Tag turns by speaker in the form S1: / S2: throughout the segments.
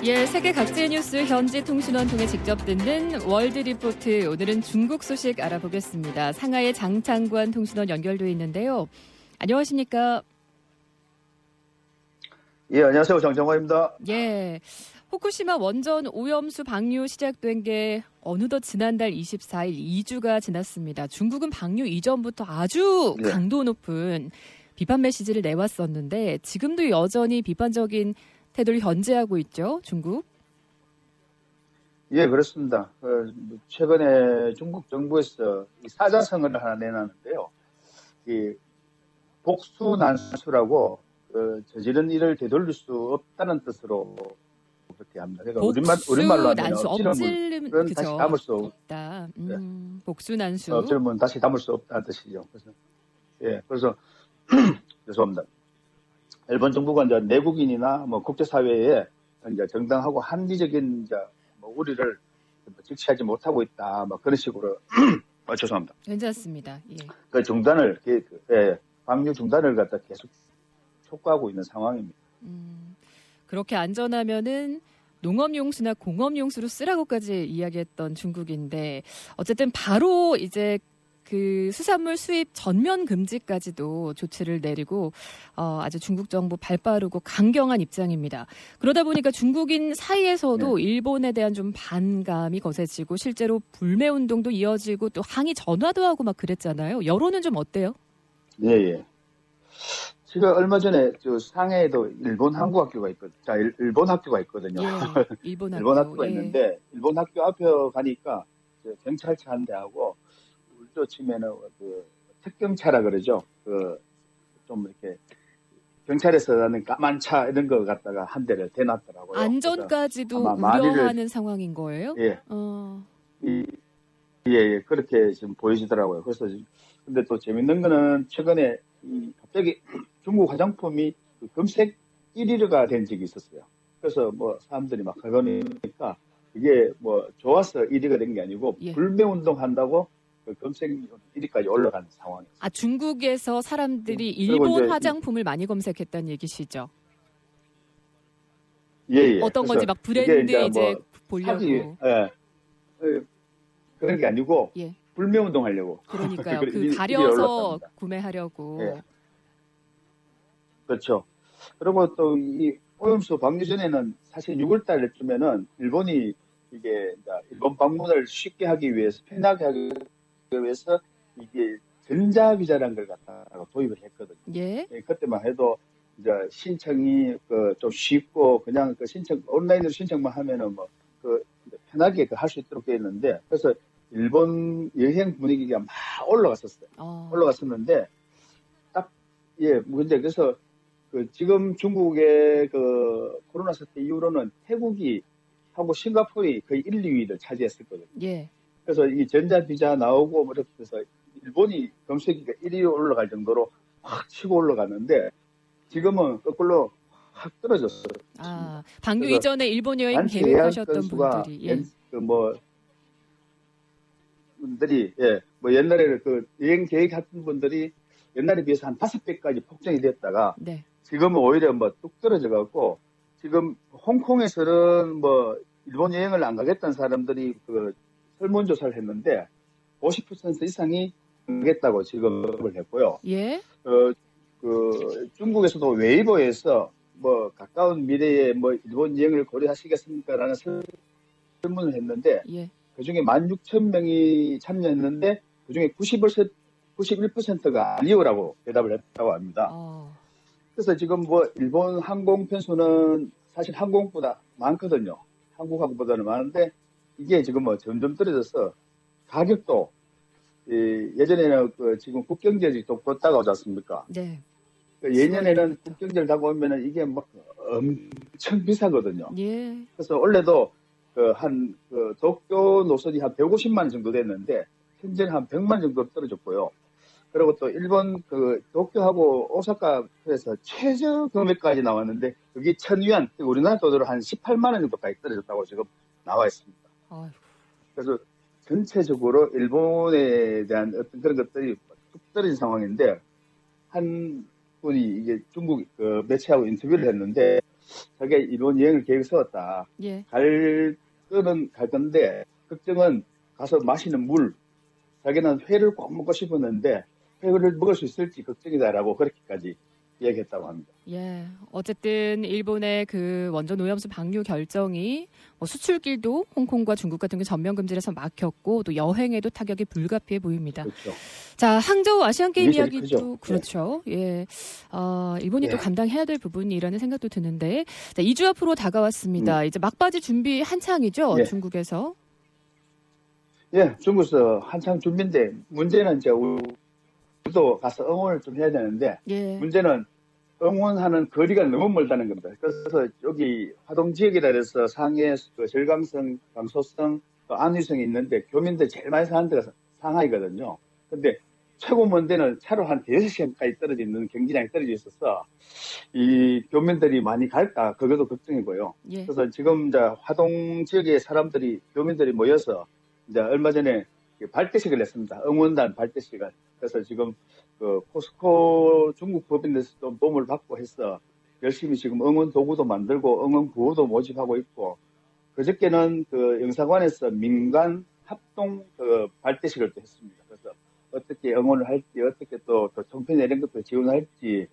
S1: 예, 세계 각지의 뉴스 현지 통신원 통해 직접 듣는 월드 리포트. 오늘은 중국 소식 알아보겠습니다. 상하이 장창관 통신원 연결돼 있는데요. 안녕하십니까?
S2: 예, 안녕하세요. 장창관입니다.
S1: 예, 후쿠시마 원전 오염수 방류 시작된 게 어느덧 지난달 24일 2주가 지났습니다. 중국은 방류 이전부터 아주 강도 높은 비판 메시지를 내왔었는데 지금도 여전히 비판적인 태도를 현재하고 있죠, 중국?
S2: 예, 그렇습니다. 최근에 중국 정부에서 사자성어를 하나 내놨는데요. 이 복수난수라고 저지른 일을 되돌릴 수 없다는 뜻으로 그렇게 합니다. 그러니까 우리말로 하면
S1: 엎질름,
S2: 다시 담을 수
S1: 없다. 복수난수.
S2: 엎질면 다시 담을 수 없다는 뜻이죠. 그래서 죄송합니다. 일본 정부가 이제 내국인이나 뭐 국제사회에 이제 정당하고 합리적인 이제 뭐 우리를 직시하지 못하고 있다. 뭐 그런 식으로 죄송합니다.
S1: 괜찮습니다. 예.
S2: 그 중단을 방류 중단을 갖다 계속 촉구하고 있는 상황입니다.
S1: 그렇게 안전하면은 농업용수나 공업용수로 쓰라고까지 이야기했던 중국인데 어쨌든 바로 이제 그 수산물 수입 전면 금지까지도 조치를 내리고 아주 중국 정부 발빠르고 강경한 입장입니다. 그러다 보니까 중국인 사이에서도 일본에 대한 좀 반감이 거세지고 실제로 불매 운동도 이어지고 또 항의 전화도 하고 막 그랬잖아요. 여론은 좀 어때요?
S2: 예. 제가 얼마 전에 상해에도 일본 한국학교가 있거든요. 일본 학교가 있거든요.
S1: 예, 일본
S2: 학교가 있는데 일본 학교 앞에 가니까 경찰차 한 대하고 또 치면은 특경차라 그러죠. 좀 이렇게 경찰에서 하는 까만 차 이런 거 갖다가 한 대를 대놨더라고요.
S1: 안전까지도 우려하는 상황인 거예요?
S2: 예. 예, 그렇게 지금 보여지더라고요. 그래서 근데 또 재밌는 거는 최근에 갑자기 중국 화장품이 검색 1위가 된 적이 있었어요. 그래서 뭐 사람들이 막 그러니까 이게 뭐 좋아서 1위가 된 게 아니고 불매 운동 한다고 검색 1위까지 올라간 상황이었어요.
S1: 아, 중국에서 사람들이 일본 화장품을 많이 검색했다는 얘기시죠?
S2: 예.
S1: 어떤 건지 막 브랜드 이제 보려고.
S2: 그런 게 아니고 불매 운동 하려고.
S1: 그러니까요. 가려서 구매하려고.
S2: 예. 그렇죠. 그리고 또 이 오염수 방류 전에는 사실 6월 달쯤에는 일본이 이게 일본 방문을 쉽게 하기 위해서 편하게 하기 위해서 이게 전자비자라는 걸 갖다가 도입을 했거든요.
S1: 예.
S2: 그때만 해도 이제 신청이 좀 쉽고 그냥 온라인으로 신청만 하면은 뭐 편하게 할 수 있도록 되어 있는데 그래서 일본 여행 분위기가 막 올라갔었어요. 올라갔었는데 근데 그래서 지금 중국의 코로나 사태 이후로는 태국이 하고 싱가포르이 거의 1, 2위를 차지했었거든요.
S1: 예.
S2: 그래서 이 전자비자 나오고 뭐 이렇게 해서 일본이 검색기가 1위로 올라갈 정도로 확 치고 올라갔는데 지금은 거꾸로 확 떨어졌어요.
S1: 아, 방류 이전에 일본 여행 계획하셨던 분들이
S2: 뭐 옛날에 여행 계획했던 분들이 옛날에 비해서 한 5배까지 폭증이 됐다가 지금은 오히려 뚝 떨어져 갖고 지금 홍콩에서는 일본 여행을 안 가겠다는 사람들이 설문조사를 했는데 50% 이상이 가겠다고 지급을 했고요.
S1: 예.
S2: 중국에서도 웨이보에서 가까운 미래에 일본 여행을 고려하시겠습니까라는 설문을 했는데 그중에 16,000명이 참여했는데 그중에 91%가 아니오라고 대답을 했다고 합니다. 그래서 지금 일본 항공 편수는 사실 한국보다 많거든요. 한국 항공보다는 많은데 이게 지금 점점 떨어져서 가격도 예전에는 지금 국경제를 또 다가오지 않습니까?
S1: 네.
S2: 예년에는 국경제를 다가오면은 이게 엄청 비싸거든요.
S1: 예.
S2: 그래서 원래도 도쿄 노선이 한 150만 원 정도 됐는데 현재는 한 100만 원 정도 떨어졌고요. 그리고 또 일본 도쿄하고 오사카에서 최저 금액까지 나왔는데 그게 1,000위안, 우리나라 돈으로 한 18만 원 정도까지 떨어졌다고 지금 나와 있습니다.
S1: 아이고.
S2: 그래서 전체적으로 일본에 대한 어떤 그런 것들이 뚝 떨어진 상황인데 한 분이 이게 중국 매체하고 인터뷰를 했는데 자기가 이런 여행을 계획 세웠다.
S1: 예.
S2: 갈 거는 갈 건데 걱정은 가서 마시는 물. 자기는 회를 꼭 먹고 싶었는데 회를 먹을 수 있을지 걱정이다라고 그렇게까지 얘기했다고 합니다.
S1: 예. 어쨌든 일본의 그 원전 오염수 방류 결정이 뭐 수출길도 홍콩과 중국 같은 게 전면 금지해서 막혔고 또 여행에도 타격이 불가피해 보입니다.
S2: 그렇죠.
S1: 자, 항저우 아시안 게임 이야기도
S2: 크죠.
S1: 그렇죠. 예. 일본이
S2: 예.
S1: 또 감당해야 될 부분이라는 생각도 드는데, 자, 2주 앞으로 다가왔습니다. 이제 막바지 준비 한창이죠,
S2: 예.
S1: 중국에서.
S2: 예, 중국에서 한참 준비인데 문제는 이제 우리도 가서 응원을 좀 해야 되는데
S1: 예.
S2: 문제는 응원하는 거리가 너무 멀다는 겁니다. 그래서 여기 화동 지역이라 해서 상해, 그 절강성, 강소성, 또 안위성이 있는데 교민들 제일 많이 사는 데가 상하이거든요. 근데 최고 먼 데는 차로 한 6시간까지 떨어져 있는 경기장이 떨어져 있어서 이 교민들이 많이 갈까 그것도 걱정이고요.
S1: 예.
S2: 그래서 지금 이제 화동 지역의 사람들이 교민들이 모여서 이제 얼마 전에 발대식을 냈습니다. 응원단 발대식을. 그래서 지금 그 포스코 중국 법인에서 좀 도움을 받고 해서 열심히 지금 응원 도구도 만들고 응원 구호도 모집하고 있고 그저께는 그 영사관에서 민간 합동 그 발대식을 또 했습니다. 그래서 어떻게 응원을 할지 어떻게 또 정편에 이런 것도 지원할지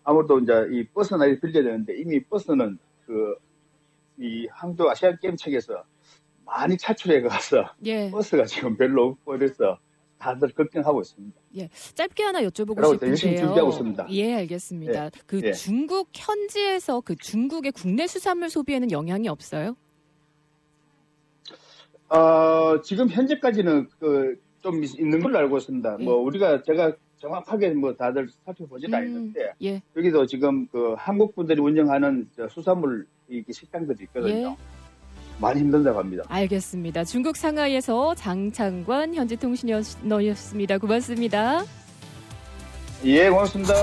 S2: 아무래도 이제 이 버스나 빌려야 되는데 이미 버스는 그 이 항저우 아시안 게임 측에서 많이 차출해 가서
S1: 예.
S2: 버스가 지금 별로 없고 그래서 다들 걱정하고 있습니다.
S1: 예, 짧게 하나 여쭤보고
S2: 그러고 열심히
S1: 싶은데요.
S2: 준비하고 있습니다.
S1: 예, 알겠습니다.
S2: 예.
S1: 그
S2: 예.
S1: 중국 현지에서 그 중국의 국내 수산물 소비에는 영향이 없어요?
S2: 지금 현재까지는 그 좀 있는 걸로 알고 있습니다.
S1: 예.
S2: 뭐 제가 정확하게 뭐 다들 살펴보지는 않는데
S1: 예.
S2: 여기도 지금 그 한국 분들이 운영하는 수산물 식당들이 있거든요.
S1: 예.
S2: 많이 힘든다고 합니다.
S1: 알겠습니다. 중국 상하이에서 장창관 현지통신위원이었습니다. 고맙습니다.
S2: 예, 고맙습니다.